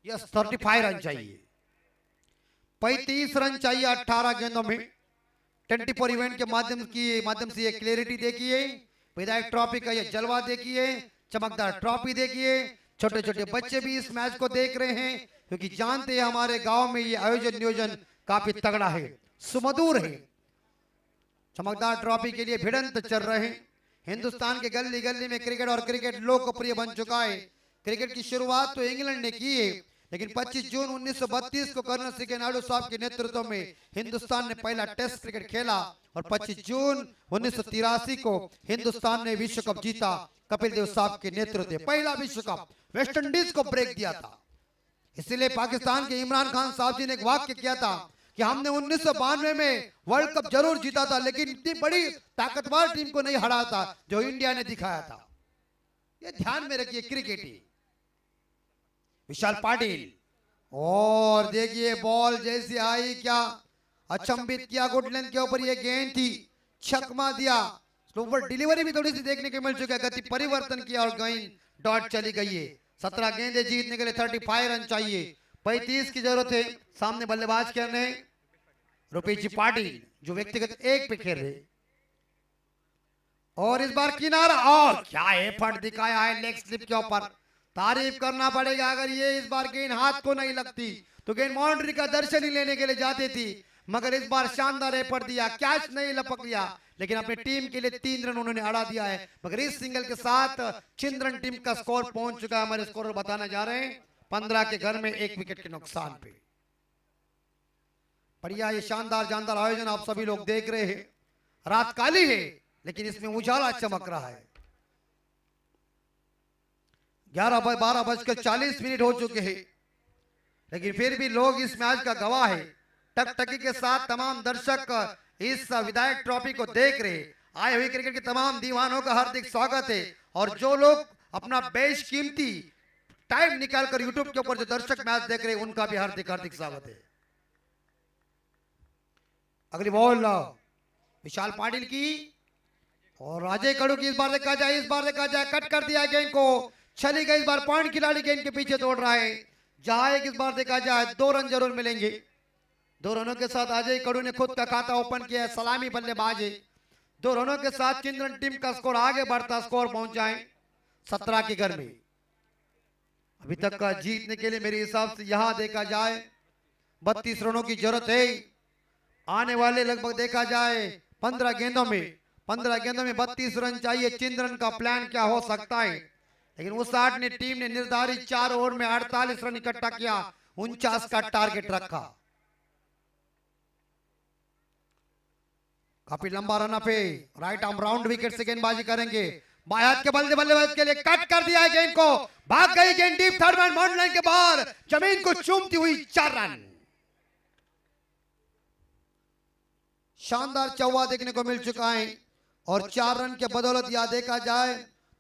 यस 35 रन चाहिए, 35 रन चाहिए 18 गेंदों में। 24 इवेंट के माध्यम से ये क्लियरिटी देखिए, विधायक ट्रॉफी का ये जलवा देखिए, चमकदार ट्रॉफी देखिए। छोटे छोटे बच्चे भी इस मैच को देख रहे हैं, क्योंकि जानते हैं हमारे गांव में ये आयोजन नियोजन काफी तगड़ा है, सुमधुर है। चमकदार ट्रॉफी के लिए भिड़ंत चल रहे हैं। हिंदुस्तान के गली गली में क्रिकेट और क्रिकेट लोकप्रिय बन चुका है। क्रिकेट की शुरुआत तो इंग्लैंड ने की है, लेकिन 25 जून 1932 को कर्नल सी के नायडू साहब के नेतृत्व में हिंदुस्तान ने पहला टेस्ट क्रिकेट खेला और 25 जून 1983 को हिंदुस्तान ने विश्व कप जीता कपिल देव साहब के नेतृत्व में। पहला विश्व कप वेस्ट इंडीज को ब्रेक दिया था। इसीलिए पाकिस्तान के इमरान खान साहब जी ने एक वाक्य किया था कि हमने 1992 में वर्ल्ड कप जरूर जीता था लेकिन इतनी बड़ी ताकतवर टीम को नहीं हराया था जो इंडिया ने दिखाया था। ये ध्यान में रखिए क्रिकेट। विशाल पाटिल और देखिए बॉल जैसी आई क्या अचंभित किया, गुड लेंथ के ऊपर ये गेंद थी, छक्का दिया। स्लोवर डिलीवरी भी थोड़ी सी देखने को मिल चुका है, गति परिवर्तन किया और गेंद डॉट चली गई है। 17 गेंदें जीतने के लिए 35 रन चाहिए, 35 की जरूरत है। सामने बल्लेबाज करने रुपेश जी पाटिल जो व्यक्तिगत एक पे खेल रहे और इस बार किनारा और क्या एफर्ट दिखाया है लेग स्लिप के ऊपर। तारीफ करना पड़ेगा, अगर ये इस बार गेंद हाथ को नहीं लगती तो गेंद बाउंड्री का दर्शन ही लेने के लिए जाती थी, मगर इस बार शानदार एफर्ट दिया, कैच नहीं लपक लिया लेकिन अपनी टीम के लिए 3 रन उन्होंने अड़ा दिया है। मगर इस सिंगल के साथ चिंद्रन टीम का स्कोर पहुंच चुका है। हमारे स्कोर बताने जा रहे हैं 15 के घर में 1 विकेट के नुकसान पे। बढ़िया ये शानदार जानदार आयोजन आप सभी लोग देख रहे हैं। रात काली है लेकिन इसमें उजाला चमक रहा है। 12:40 हो चुके हैं लेकिन फिर भी लोग इस मैच का गवाह है। टकटकी के साथ तमाम दर्शक इस विधायक ट्रॉफी को देख रहे। आए हुए क्रिकेट के तमाम दीवानों का हार्दिक स्वागत है और जो लोग अपना बेशकीमती टाइम निकालकर यूट्यूब के ऊपर जो दर्शक मैच देख रहे हैं उनका भी हार्दिक हार्दिक स्वागत है। अगली बॉल विशाल पाटिल की और अजय कड़ू की। इस बार देखा जाए कट कर दिया गेंद को, चली गई। इस बार पॉइंट खिलाड़ी गेंद के पीछे दौड़ रहा है। जहां इस बार देखा जाए 2 रन जरूर मिलेंगे। 2 रनों के साथ अजय कड़ू ने खुद का खाता ओपन किया है, सलामी बल्लेबाज है। 2 रनों के साथ चिंद्रन टीम का स्कोर आगे बढ़ता, स्कोर पहुंचा है 17 के घर में। अभी तक का जीतने के लिए मेरे हिसाब से यहां देखा जाए 32 रनों की जरूरत है। आने वाले लगभग देखा जाए 15 गेंदों में 32 रन चाहिए। चिंद्रन का प्लान क्या हो सकता है, लेकिन उस ने टीम ने निर्धारित 4 ओवर में 48 रन इकट्ठा किया, 49 का टारगेट रखा। काफी लंबा रन पे राइट आर्म राउंड विकेट से गेंदबाजी करेंगे। बाएं हाथ के बल्लेबाज के लिए कट कर दिया है गेंद को, भाग गई गेंद deep third man boundary line के बाहर, जमीन को चूमती हुई 4 रन। शानदार चौवा देखने को मिल चुका है और 4 रन के बदौलत यह देखा जाए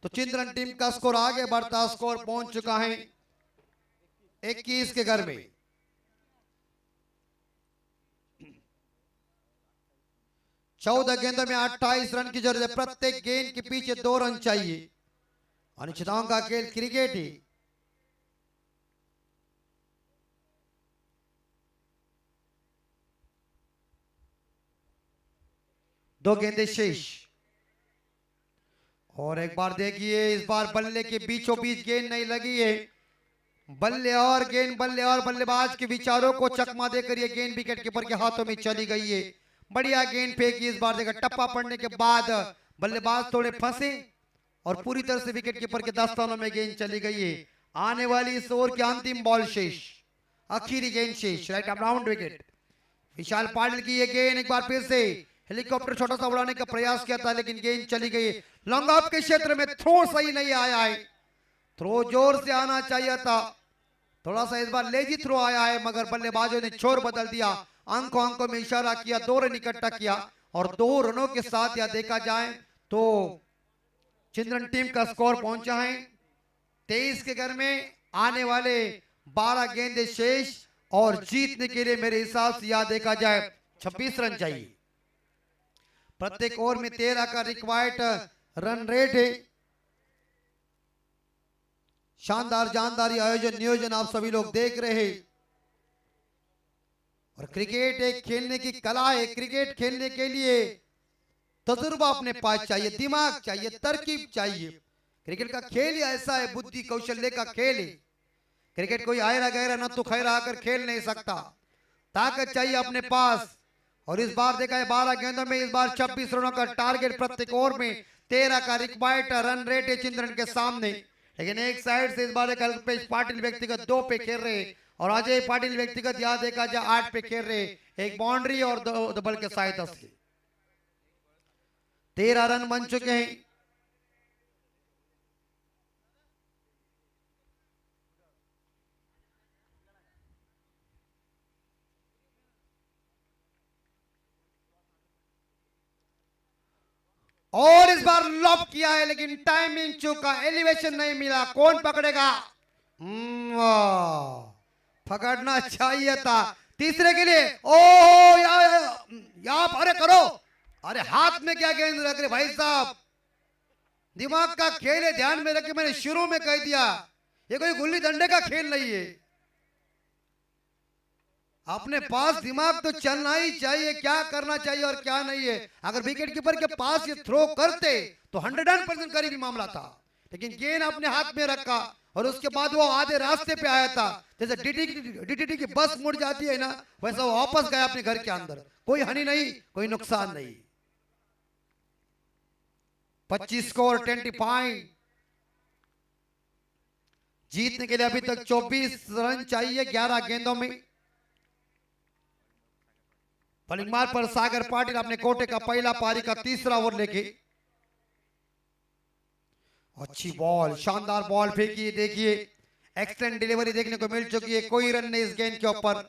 तो चिंद्रन टीम का स्कोर आगे बढ़ता, स्कोर पहुंच चुका है 21 के घर में। चौदह गेंदों में 28 रन की जरूरत है। प्रत्येक गेंद के पीछे 2 रन चाहिए। अनिश्चितताओं का खेल क्रिकेट ही। दो गेंदें शेष और एक बार देखिए इस बार बल्ले के बीचों बीच गेंद नहीं लगी है। बल्ले और बल्लेबाज के विचारों को चकमा देकर ये गेंद विकेट कीपर के हाथों में चली गई है। बढ़िया गेंद फेंकी। इस बार देखा टप्पा पड़ने के बाद बल्लेबाज थोड़े फंसे और पूरी तरह से विकेट कीपर के दस्तानों में गेंद चली गई है। आने वाली इस ओवर की अंतिम बॉल शेष, आखिरी गेंद शेष, राइट आर्म राउंड विकेट। विशाल पाटिल की ये गेंद एक बार फिर से हेलीकॉप्टर छोटा सा उड़ाने का प्रयास किया था लेकिन गेंद चली गई। लॉन्ग ऑफ के क्षेत्र में थ्रो सही नहीं आया है। थ्रो जोर से आना चाहिए था, थोड़ा सा इस बार लेजी थ्रो आया है मगर बल्लेबाजों ने छोर बदल दिया। अंकों में इशारा किया, 2 रन इकट्ठा किया और 2 रनों के साथ यह देखा जाए तो चिंद्रन टीम का स्कोर पहुंचा है 23 के घर में। आने वाले 12 गेंदें शेष और जीतने के लिए मेरे हिसाब से यह देखा जाए 26 रन चाहिए। प्रत्येक ओवर में 13 का रिक्वायर्ड रन रेट है। शानदार जानदारी आयोजन नियोजन आप सभी लोग देख रहे हैं और क्रिकेट एक खेलने की कला है। क्रिकेट खेलने के लिए तजुर्बा अपने पास चाहिए, दिमाग चाहिए, तरकीब चाहिए। क्रिकेट का खेल ही ऐसा है, बुद्धि कौशल्य का खेल है। क्रिकेट कोई आयरा गहरा न तो खैरा आकर खेल नहीं सकता, ताकत चाहिए अपने पास। और इस बार देखा है 12 गेंदों में इस बार 26 रनों का टारगेट, प्रत्येक ओवर में 13 का रिक्वायर्ड रन रेट है चिंद्रन के सामने। लेकिन एक साइड से इस बार कल्पेश पाटिल व्यक्तिगत 2 पे खेल रहे और अजय पाटिल व्यक्तिगत यहां देखा जाए 8 पे खेल रहे, एक बाउंड्री और 2 डबल के सहायता से 13 रन बन चुके हैं। और इस बार लॉक किया है लेकिन टाइमिंग चूका, एलिवेशन नहीं मिला, कौन पकड़ेगा? पकड़ना चाहिए था तीसरे के लिए। ओ या अरे करो, अरे हाथ में क्या गेंद रख रहे भाई साहब, दिमाग का खेल है, ध्यान में रखे, मैंने शुरू में कह दिया ये कोई गुल्ली डंडे का खेल नहीं है। अपने पास दिमाग तो चलना ही चाहिए, क्या करना चाहिए और क्या नहीं है। अगर विकेट कीपर के पास ये थ्रो करते तो 100% करीबी मामला था, लेकिन गेंद अपने हाथ में रखा और उसके बाद वो आधे रास्ते पे आया था। जैसे डीटीटी की बस मुड़ जाती है ना, वैसा वो वापस गया अपने घर के अंदर, कोई हानि नहीं, कोई नुकसान नहीं। 25 स्कोर 20 पॉइंट। जीतने के लिए अभी तक 24 रन चाहिए 11 गेंदों में। बॉलिंग मार पर सागर पाटिल अपने कोटे का पहला पारी का तीसरा ओवर लेके, अच्छी बॉल, शानदार बॉल फेंकी, देखिए एक्सलेंट डिलीवरी देखने को मिल चुकी है। कोई रन नहीं इस गेंद के ऊपर,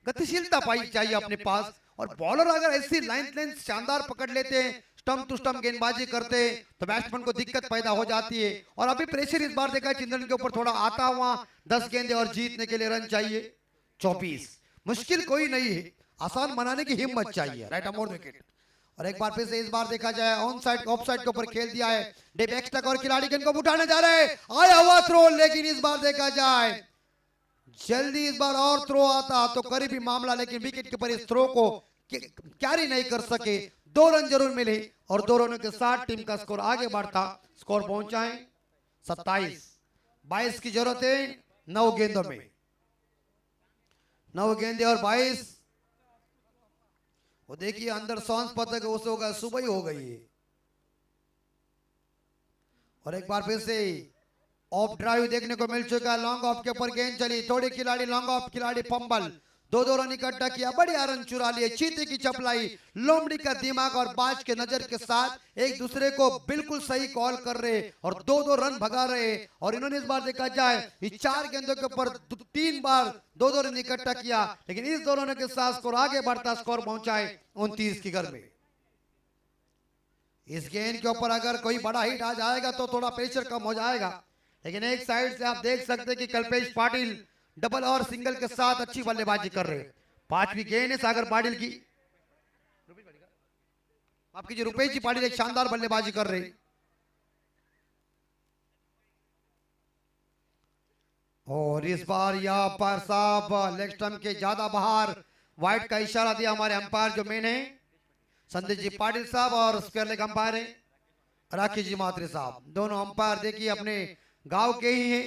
गतिशीलता पाई चाहिए अपने पास। और बॉलर अगर ऐसी लाइन शानदार पकड़ लेते हैं, स्टंप टू स्टंप गेंदबाजी करते हैं तो बैट्समैन को दिक्कत पैदा हो जाती है। और अभी प्रेशर इस बार देखा चिंदन के ऊपर थोड़ा आता हुआ, 10 गेंदे और जीतने के लिए रन चाहिए 24। मुश्किल कोई नहीं है, आसान बनाने की हिम्मत चाहिए। राइट अमोर विकेट और एक बार फिर से इस बार देखा जाए ऑन साइड ऑफ साइड के ऊपर खेल दिया है डेप एक्स्ट्रा और खिलाड़ी गेंद को उठाने जा रहे हैं, आया हुआ थ्रो, लेकिन इस बार देखा जाए जल्दी इस बार और थ्रो आता तो करीबी मामला, लेकिन विकेट कीपर इस थ्रो को कैरी नहीं कर सके। 2 रन जरूर मिले और 2 रनों के साथ टीम का स्कोर आगे बढ़ता। स्कोर पहुंचा है 27। 22 की जरूरत है 9 गेंदों में, 9 गेंदे और 22। वो देखिए अंदर सॉन्स पता है उसे होगा, सुबह ही हो गई है। और एक बार फिर से ऑफ ड्राइव देखने को मिल चुका है, लॉन्ग ऑफ के ऊपर गेंद चली, थोड़ी खिलाड़ी लॉन्ग ऑफ, खिलाड़ी पंबल, 2 रन इकट्ठा किया, बढ़िया रन चुरा लिए। चीते की चपलाई, लोमड़ी का दिमाग और बाज के नजर के साथ एक दूसरे को बिल्कुल सही कॉल कर रहे और 2 रन भगा रहे। और इन्होंने इस बार देखा जाए इस 4 गेंदों के ऊपर 3 बार 2 रन इकट्ठा किया, लेकिन इस 2 रनों के साथ स्कोर आगे बढ़ता, स्कोर पहुंचा है 29 की घर में। इस गेंद के ऊपर अगर कोई बड़ा हिट आ जाएगा तो थोड़ा प्रेशर कम हो जाएगा, लेकिन एक साइड से आप देख सकते हैं कि कल्पेश पाटिल डबल और सिंगल के साथ अच्छी बल्लेबाजी कर रहे हैं। 5वीं गेंद है सागर पाटिल की, आपकी जो रुपेश जी पाटिल एक शानदार बल्लेबाजी कर रहे। और इस बार यहाँ पर साहब लेग स्टंप के ज्यादा बाहर वाइड का इशारा दिया हमारे अंपायर जो मेन है संदीप जी पाटिल साहब और स्क्वायर लेग अंपायर है राकेश जी मात्रे साहब। दोनों अंपायर देखिए अपने गांव के ही हैं।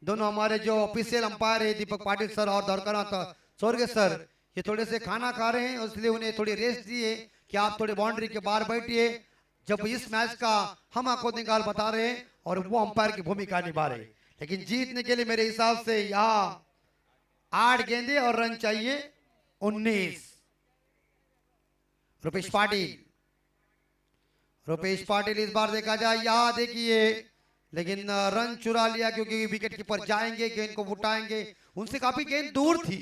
दोनों हमारे जो ऑफिशियल अंपायर है दीपक पाटिल सर और द्वारकानाथ स्वर्गीय सर, ये थोड़े से खाना खा रहे हैं, इसलिए उन्हें थोड़ी रेस्ट दी है कि आप थोड़ी बाउंड्री के बाहर बैठिए। जब इस मैच का हम आंखों निकाल बता रहे हैं और वो अंपायर की भूमिका निभा रहे हैं, लेकिन जीतने के लिए मेरे हिसाब से यहाँ 8 गेंदे और रन चाहिए 19। रुपेश पाटिल इस बार देखा जाए यहाँ देखिए, लेकिन रन चुरा लिया क्योंकि विकेट कीपर जाएंगे, गेंद को उठाएंगे, उनसे काफी गेंद दूर थी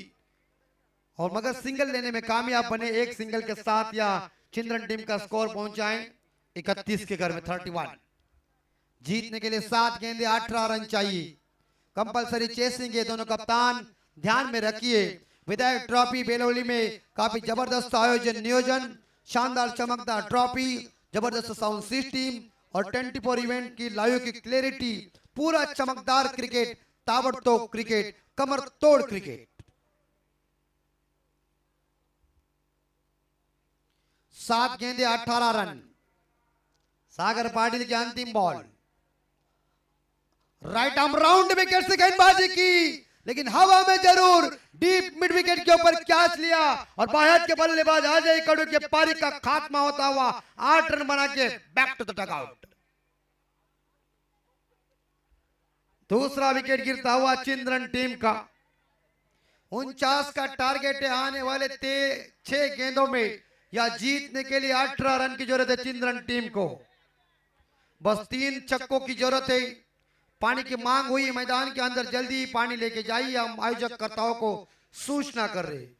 और मगर सिंगल लेने में कामयाब बने। एक सिंगल के साथ या चिंद्रन टीम का स्कोर पहुंचाए 31 के घर में 31। जीतने के लिए 7 गेंदे 18 रन चाहिए, कंपलसरी चेसिंग है। दोनों कप्तान ध्यान में रखिए, विधायक ट्रॉफी बेलोली में काफी जबरदस्त आयोजन नियोजन, शानदार चमकदार ट्रॉफी, जबरदस्त साउंड सिस्टम और 24 इवेंट की लाइव की क्लैरिटी, पूरा चमकदार क्रिकेट, ताबड़तोड़ क्रिकेट, कमर तोड़ क्रिकेट। 7 गेंदे 18 रन, सागर पाटिल की अंतिम ball, right arm round wicket से गेंदबाजी की, लेकिन हवा में जरूर डीप मिड विकेट के ऊपर कैच लिया और बाहर के बल्लेबाज अजय कड़ू के पारी का खात्मा होता हुआ 8 रन बना के बैक टू द डगआउट। दूसरा विकेट गिरता हुआ चिंद्रन टीम का। 49 का टारगेट है आने वाले 6 गेंदों में, या जीतने के लिए 18 रन की जरूरत है चिंद्रन टीम को। बस 3 छक्कों की जरूरत है। पानी की मांग हुई मैदान के अंदर, जल्दी पानी लेके जाइए, हम आयोजक कर्ताओं को सूचना कर रहे हैं।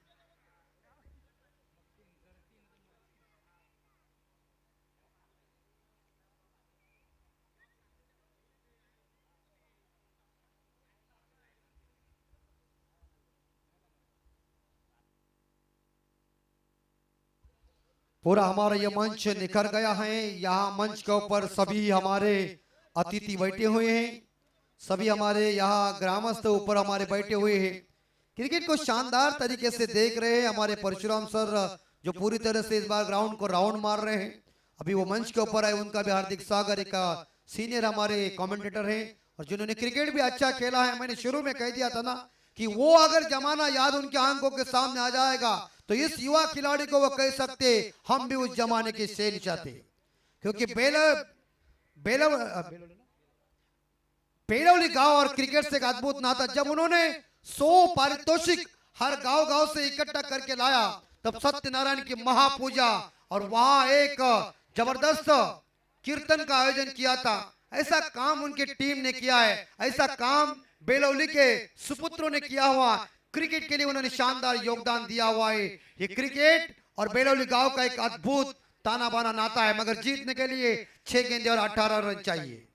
पूरा हमारा ये मंच निखर गया है। यहाँ मंच के ऊपर सभी हमारे अतिथि बैठे हुए हैं, सभी हमारे यहाँ ग्रामस्थ ऊपर हमारे बैठे हुए हैं, क्रिकेट को शानदार तरीके से देख रहे हैं। हमारे परशुराम सर जो पूरी तरह से इस बार ग्राउंड को राउंड मार रहे हैं, अभी वो मंच के ऊपर है, उनका भी हार्दिक स्वागत। एक सीनियर हमारे कमेंटेटर हैं और जिन्होंने क्रिकेट भी अच्छा खेला है। मैंने शुरू में कह दिया था ना कि वो अगर जमाना याद उनके आंखों के सामने आ जाएगा तो इस युवा खिलाड़ी को वो कह सकते हम भी उस जमाने के शेर चाहते, क्योंकि बेलवली गांव और क्रिकेट से एक अद्भुत नाता। जब उन्होंने 100 पारितोषिक हर गांव से इकट्ठा करके लाया, तब सत्यनारायण की महापूजा और वहां एक जबरदस्त कीर्तन का आयोजन किया था। ऐसा काम उनकी टीम ने किया है, ऐसा काम बेलवली के सुपुत्रों ने किया हुआ। क्रिकेट के लिए उन्होंने शानदार योगदान दिया हुआ है। ये क्रिकेट और बेलवली गांव का एक अद्भुत ताना बाना नाता है, मगर जीतने के लिए 6 गेंदे और 18 रन चाहिए।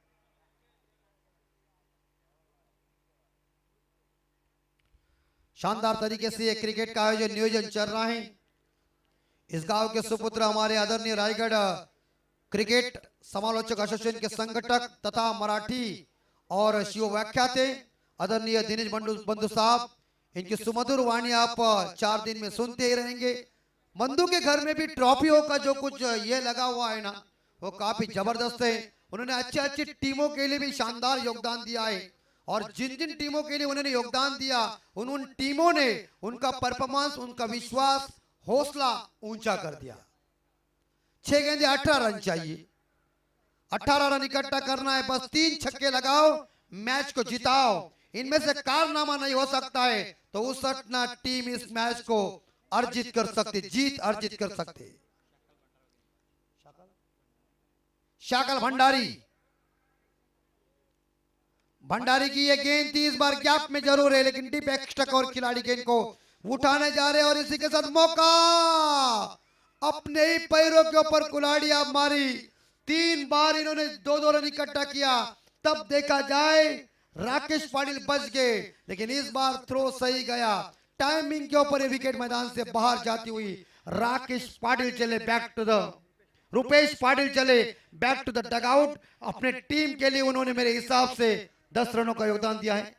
शानदार तरीके से ये क्रिकेट का आयोजन नियोजन चल रहा है। इस गांव के सुपुत्र हमारे आदरणीय रायगढ़ क्रिकेट समालोचक एसोसिएशन के संगठक तथा मराठी और शिव व्याख्यात आदरणीय दिनेश बंधु साहब, इनकी सुमधुर वाणी आप 4 दिन में सुनते ही रहेंगे। बंधु के घर में भी ट्रॉफियों का जो कुछ ये लगा हुआ है ना, वो काफी जबरदस्त है। उन्होंने अच्छी टीमों के लिए भी शानदार योगदान दिया है, और जिन जिन टीमों के लिए उन्होंने योगदान दिया उन टीमों ने उनका परफॉर्मेंस, उनका विश्वास, हौसला ऊंचा कर दिया। 6 गेंदे 18 रन चाहिए, 18 रन इकट्ठा करना है। बस 3 छक्के लगाओ, मैच को जिताओ। इनमें से कारनामा नहीं हो सकता है तो उस टीम इस मैच को अर्जित कर सकती, जीत अर्जित कर सकते। शाकल भंडारी की ये गेंद थी, इस बार गैप में जरूर है, लेकिन डीप एक्स्ट्रा और खिलाड़ी गेंद को उठाने जा रहे हैं। और इसी के साथ मौका, अपने ही पैरों के ऊपर कुल्हाड़ियां मारी। 3 बार इन्होंने 2-2 रन इकट्ठा किया। तब देखा जाए राकेश पाटिल बच गए, लेकिन इस बार थ्रो सही गया। टाइमिंग के ऊपर विकेट मैदान से बाहर जाती हुई राकेश पाटिल चले back to the, Rupesh Patil चले बैक टू द डगआउट। अपने टीम के लिए उन्होंने मेरे हिसाब से 10 रनों का योगदान दिया है।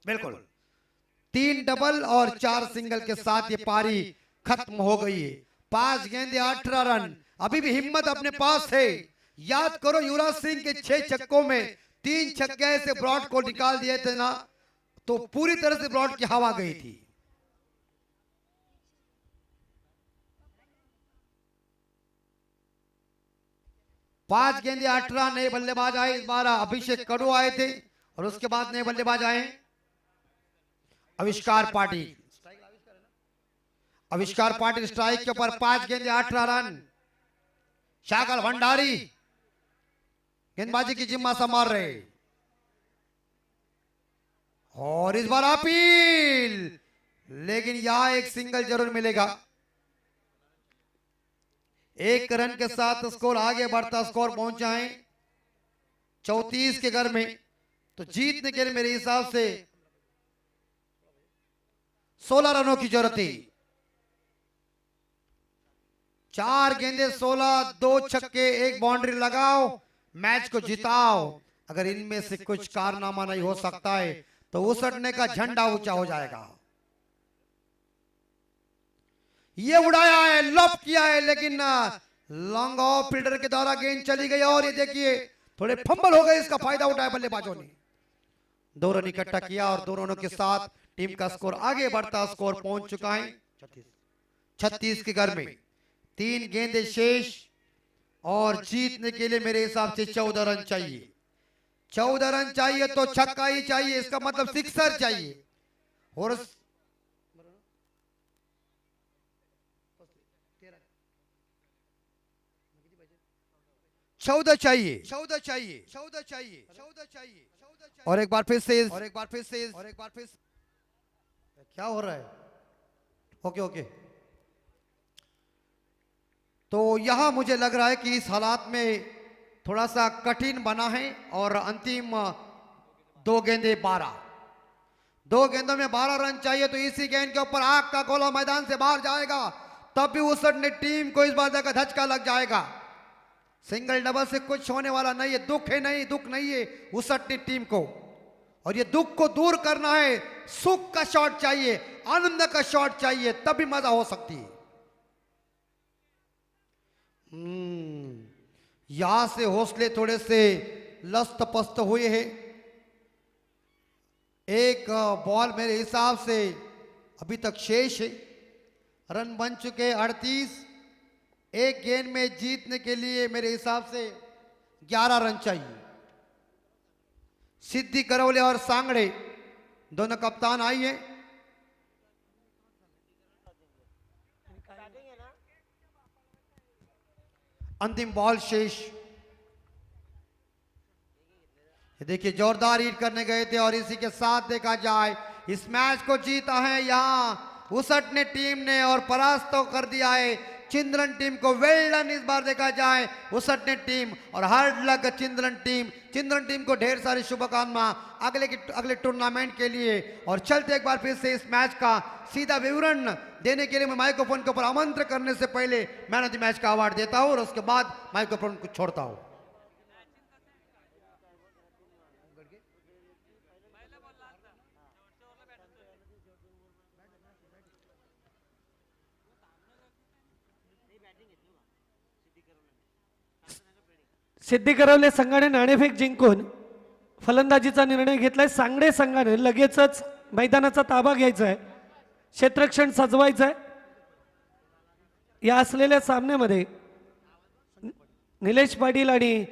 बिल्कुल 3 डबल और 4 सिंगल के साथ ये पारी खत्म हो गई है। 5 गेंदे 18 रन, अभी भी हिम्मत अपने पास है। याद करो युवराज सिंह के 6 छक्कों में 3 छक्के से ब्रॉड को निकाल दिए थे ना, तो पूरी तरह से ब्रॉड की हवा गई थी। पांच गेंदे 18 नए बल्लेबाज आए। इस बार अभिषेक कडू आए थे और उसके बाद नए बल्लेबाज आए आविष्कार पाटिल। आविष्कार पाटिल स्ट्राइक के ऊपर 5 गेंदे 18 रन। शाकल भंडारी गेंदबाजी की जिम्मा संभाल रहे, और इस बार अपील, लेकिन यहां एक सिंगल जरूर मिलेगा। 1 रन के साथ स्कोर आगे बढ़ता, स्कोर पहुंचा है 34 के घर में। तो जीतने के लिए मेरे हिसाब से 16 रनों की जरूरत थी। 4 गेंदे 16, 2 छक्के, 1 बाउंड्री लगाओ, मैच को जिताओ। अगर इनमें से कुछ कारनामा नहीं हो सकता है तो उसटने का झंडा ऊंचा हो जाएगा। ये उड़ाया है, लॉप किया है, लेकिन लॉन्ग ऑफ फील्डर के द्वारा गेंद चली गई। और ये देखिए थोड़े फंबल हो गए, इसका फायदा उठाया बल्लेबाजों ने। 2 रन इकट्ठा किया और 2 रनों के साथ टीम का स्कोर आगे बढ़ता, स्कोर पहुंच चुका है 36 के घर में। 3 गेंदे शेष और जीतने के लिए मेरे हिसाब से 14 रन चाहिए। 14 रन चाहिए तो छक्का ही चाहिए, इसका मतलब सिक्सर चाहिए। और 14 चाहिए, 14 चाहिए, 14 चाहिए, 14 चाहिए। और एक बार फिर से, और एक बार फिर से, और एक बार फिर से। क्या हो रहा है? Okay okay. तो यहां मुझे लग रहा है कि इस हालात में थोड़ा सा कठिन बना है। और अंतिम 2 गेंदे 12, 2 गेंदों में 12 रन चाहिए। तो इसी गेंद के ऊपर आग का गोला मैदान से बाहर जाएगा, तब भी उसने टीम को इस बात का धचका लग जाएगा। सिंगल डबल से कुछ होने वाला नहीं है, दुख है नहीं, दुख नहीं है उसटनी टीम को। और ये दुख को दूर करना है, सुख का शॉट चाहिए, आनंद का शॉट चाहिए, तभी मजा हो सकती है। यहां से हौसले थोड़े से लस्त पस्त हुए हैं। एक बॉल मेरे हिसाब से अभी तक शेष है, रन बन चुके 38। एक गेंद में जीतने के लिए मेरे हिसाब से 11 रन चाहिए। सिद्धि करवले और सांगड़े दोनों कप्तान आइए। अंतिम बॉल शेष। देखिए जोरदार हिट करने गए थे और इसी के साथ देखा जाए इस मैच को जीता है यहां उसटने टीम ने और परास्त कर दिया है चिंद्रन टीम को। वेल डन इस बार देखा जाए उसटने टीम और हार्ड लक चिंद्रन टीम को ढेर सारी शुभकामना अगले टूर्नामेंट के लिए। और चलते एक बार फिर से इस मैच का सीधा विवरण देने के लिए मैं माइक्रोफोन के ऊपर आमंत्रण करने से पहले मैन ऑफ द मैच का अवार्ड देता हूं और उसके बाद माइक्रोफोन को छोड़ता हूं। सिद्धी करवले संघाने नाणेफेक जिंकून फलंदाजीचा निर्णय घेतलाय। सांगडे संघाने लगेचच मैदानाचा ताबा घ्यायचा आहे, क्षेत्ररक्षण सजवायचं आहे। या असलेल्या सामन्यामध्ये निलेश पाटील आणि